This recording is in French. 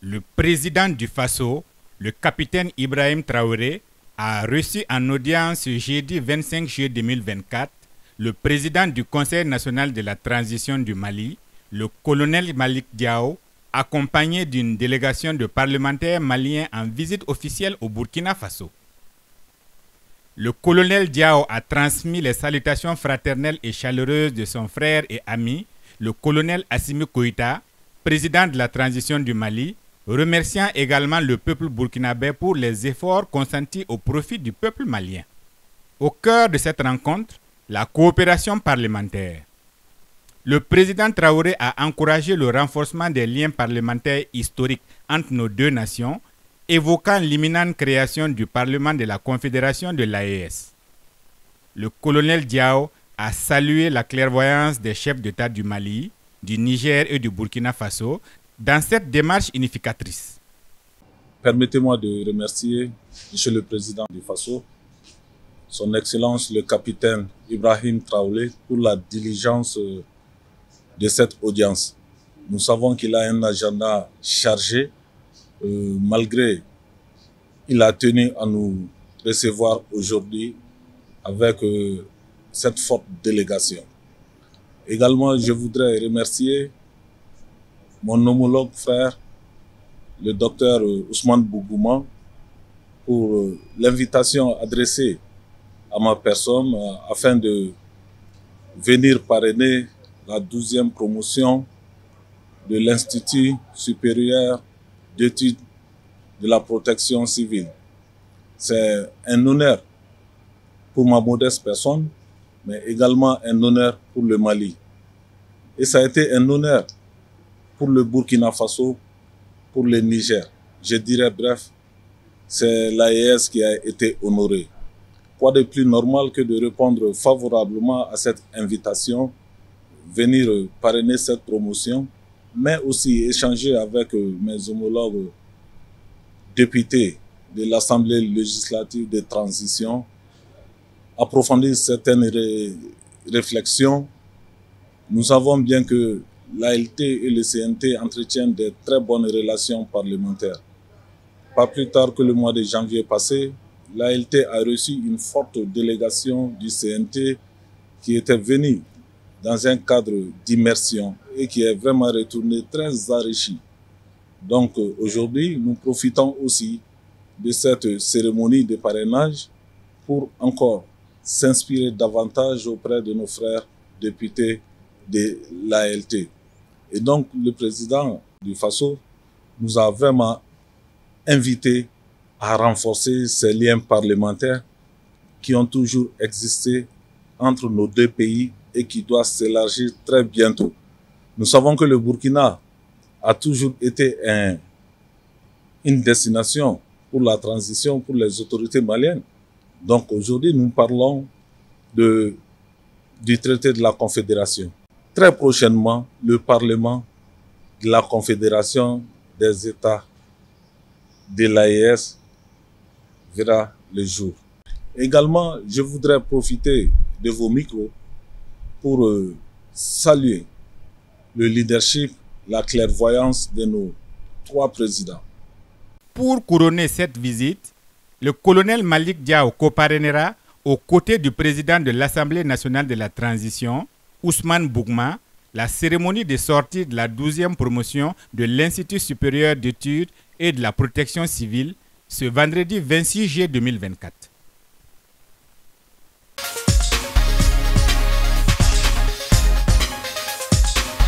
Le président du Faso, le capitaine Ibrahim Traoré, a reçu en audience ce jeudi 25 juillet 2024 le président du Conseil national de la transition du Mali, le colonel Malick Diao, accompagné d'une délégation de parlementaires maliens en visite officielle au Burkina Faso. Le colonel Diao a transmis les salutations fraternelles et chaleureuses de son frère et ami, le colonel Assimi Goïta, président de la transition du Mali, remerciant également le peuple burkinabé pour les efforts consentis au profit du peuple malien. Au cœur de cette rencontre, la coopération parlementaire. Le président Traoré a encouragé le renforcement des liens parlementaires historiques entre nos deux nations, évoquant l'imminente création du Parlement de la Confédération de l'AES. Le colonel Diao a salué la clairvoyance des chefs d'État du Mali, du Niger et du Burkina Faso dans cette démarche unificatrice. Permettez-moi de remercier M. le Président du Faso, Son Excellence le capitaine Ibrahim Traoré, pour la diligence de cette audience. Nous savons qu'il a un agenda chargé, malgré il a tenu à nous recevoir aujourd'hui avec cette forte délégation. Également, je voudrais remercier mon homologue frère, le docteur Ousmane Bougouma, pour l'invitation adressée à ma personne afin de venir parrainer la 12e promotion de l'Institut supérieur d'études de la protection civile. C'est un honneur pour ma modeste personne, mais également un honneur pour le Mali. Et ça a été un honneur pour le Burkina Faso, pour le Niger. Je dirais bref, c'est l'AES qui a été honorée. Quoi de plus normal que de répondre favorablement à cette invitation, venir parrainer cette promotion, mais aussi échanger avec mes homologues députés de l'Assemblée législative de transition, approfondir certaines réflexions. Nous savons bien que l'ALT et le CNT entretiennent de très bonnes relations parlementaires. Pas plus tard que le mois de janvier passé, l'ALT a reçu une forte délégation du CNT qui était venue dans un cadre d'immersion et qui est vraiment retourné très enrichi. Donc aujourd'hui, nous profitons aussi de cette cérémonie de parrainage pour encore s'inspirer davantage auprès de nos frères députés de l'ALT. Et donc le président du Faso nous a vraiment invités à renforcer ces liens parlementaires qui ont toujours existé entre nos deux pays et qui doivent s'élargir très bientôt. Nous savons que le Burkina a toujours été une destination pour la transition pour les autorités maliennes. Donc aujourd'hui, nous parlons du traité de la Confédération. Très prochainement, le Parlement de la Confédération des États de l'AES verra le jour. Également, je voudrais profiter de vos micros pour saluer le leadership, la clairvoyance de nos trois présidents. Pour couronner cette visite, le colonel Malick Diao coparrainera aux côtés du président de l'Assemblée nationale de la transition, Ousmane Bougouma, la cérémonie de sortie de la 12e promotion de l'Institut supérieur d'études et de la protection civile ce vendredi 26 juillet 2024.